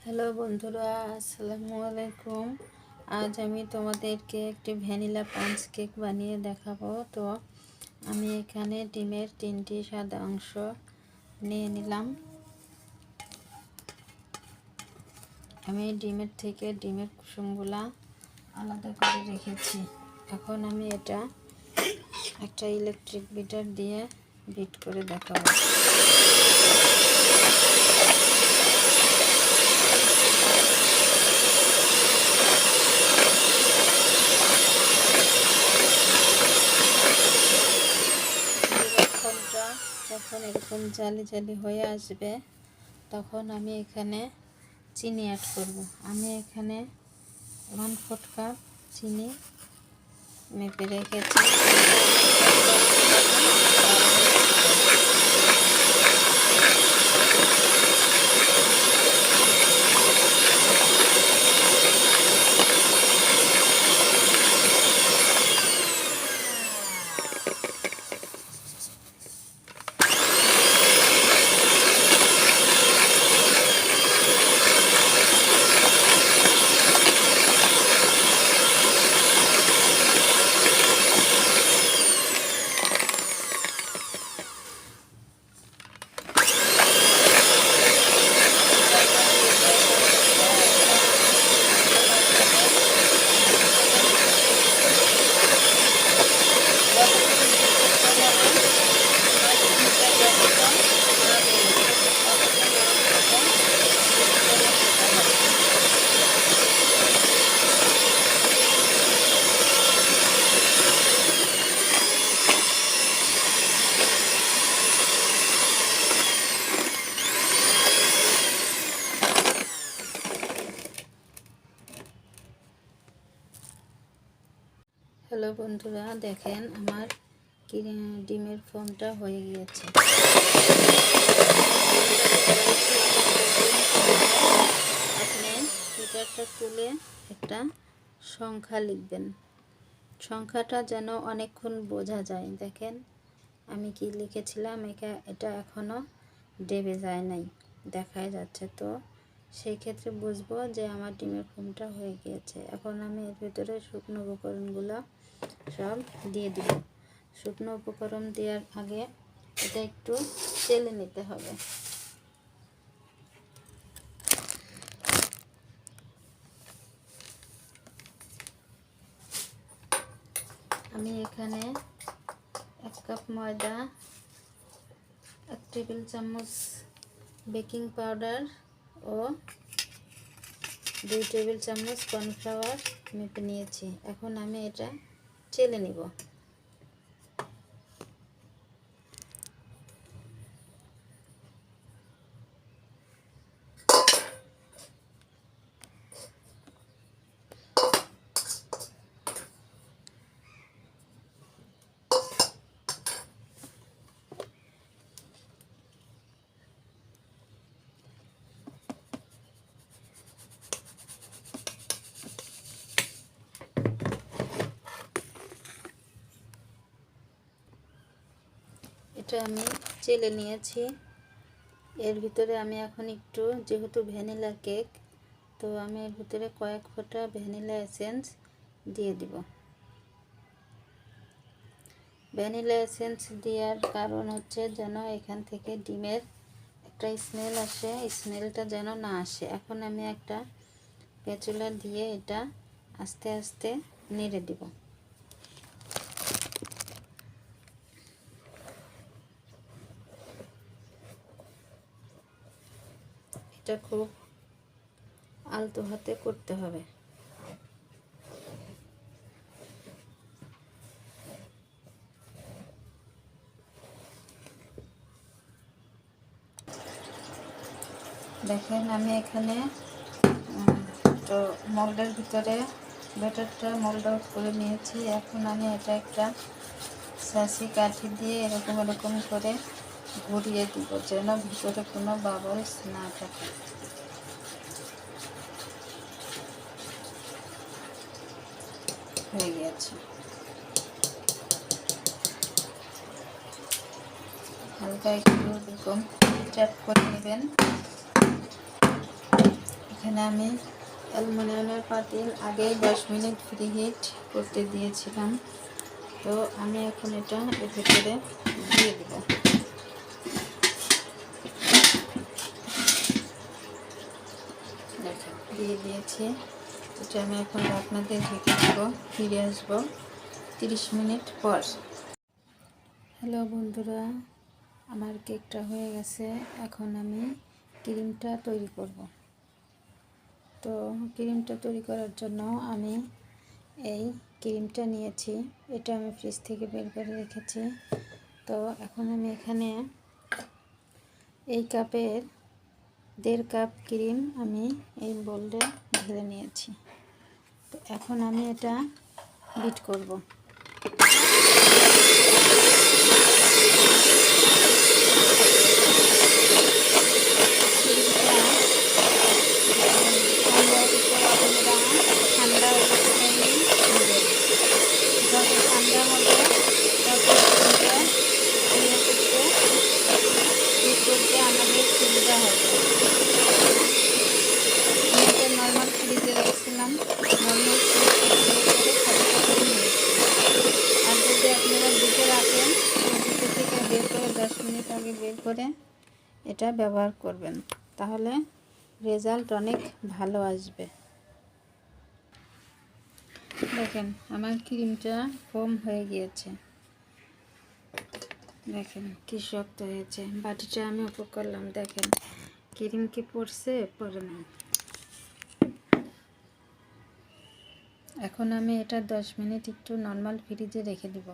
Hello বন্ধুরা, আসসালামু আলাইকুম। আজ আমি তোমাদেরকে একটি ভ্যানিলা পাঞ্চ কেক বানিয়ে দেখাবো। তো আমি এখানে ডিমের 3টি সাদা অংশ নিয়ে নিলাম। আমি ডিমের থেকে ডিমের কুসুমগুলা আলাদা করে রেখেছি। এখন আমি এটা একটা ইলেকট্রিক বিটার দিয়ে বিট করে দেখাবো। যখন এরকম জালি জালি হয়ে আসবে তখন আমি এখানে চিনি অ্যাড করব। আমি এখানে 1/4 কাপ চিনি মেপে রেখেছি। হ্যালো বন্ধুরা, দেখেন আমার ডিমের ফোমটা হয়ে গিয়েছে। আপনি হিটারটা তুলে একটা সংখ্যা লিখবেন। সংখ্যাটা যেন অনেকক্ষণ বোঝা যায়। দেখেন আমি কি লিখেছিলাম, এটা এখনও ডেবে যায় নাই, দেখাই যাচ্ছে। তো সেই ক্ষেত্রে বুঝবো যে আমার ডিমের ফোমটা হয়ে গিয়েছে। এখন আমি এর ভিতরে শুকনো উপকরণগুলো সব দিয়ে দিব। শুকনো উপকরণ দেওয়ার আগে এটা একটু চেলে নিতে হবে। আমি এখানে 1 কাপ ময়দা, 1 টেবিল চামচ বেকিং পাউডার ও 2 টেবিল চামচ কর্নফ্লাওয়ার মেপে নিয়েছি। এখন আমি এটা চেলে নিব। এটা আমি চেলে নিয়েছি। এর ভিতরে আমি এখন একটু, যেহেতু ভ্যানিলা কেক, তো আমি এর ভিতরে কয়েক ফোঁটা ভ্যানিলা এসেন্স দিয়ে দিব। ভ্যানিলা এসেন্স দেওয়ার কারণ হচ্ছে যেন এখান থেকে ডিমের একটা স্মেল আসে, স্মেলটা যেন না আসে। এখন আমি একটা স্প্যাচুলা দিয়ে এটা আস্তে আস্তে নেড়ে দিব। এটা খুব আলতো হাতে করতে হবে। দেখেন আমি এখানে তো মোল্ডের ভিতরে ব্যাটারটা মোল্ড আউট করে নিয়েছি। এখন আমি এটা একটা ছাঁচি কাঠি দিয়ে এরকম করে ঘুরিয়ে দিব, যেন ভিতরে কোনো বাবলস না থাকে। হয়ে গেছে। হালকা একটু এরকম ট্যাপ করে নেবেন। এখানে আমি অ্যালুমিনিয়ামের পাতিল আগেই 10 মিনিট প্রিহিট করতে দিয়েছিলাম। তো আমি এখন এটা এর ভিতরে দিয়ে দেব। দেখেন দিয়ে দিয়েছি। এটা আমি এখন আপনাদের ঢেকে দেবো, ফিরে আসবো 30 মিনিট পর। হ্যালো বন্ধুরা, আমার কেকটা হয়ে গেছে। এখন আমি ক্রিমটা তৈরি করব। তো ক্রিমটা তৈরি করার জন্য আমি এই ক্রিমটা নিয়েছি। এটা আমি ফ্রিজ থেকে বের করে রেখেছি। তো এখন আমি এখানে এই কাপের 1.5 কাপ ক্রিম আমি এই বোলে ঢেলে নিয়েছি। তো এখন আমি এটা বিট করব। ঠান্ডা যত ঠান্ডা হবে তত করতে আমাদের সুবিধা হবে। এটা নর্মাল ফ্রিজে রাখছিলাম, নর্মাল আর যদি আপনারা দিতে রাখেন দিতে থেকে বের করে 10 মিনিট আগে বের করে এটা ব্যবহার করবেন, তাহলে রেজাল্ট অনেক ভালো আসবে। দেখেন আমার ক্রিমটা ফোম হয়ে গিয়েছে, দেখেন কি শক্ত হয়েছে। বাটিটা আমি উপর করলাম, দেখেন ক্রিম কি পড়ছে, পড়ে না। এখন আমি এটা 10 মিনিট একটু নর্মাল ফ্রিজে রেখে দেব।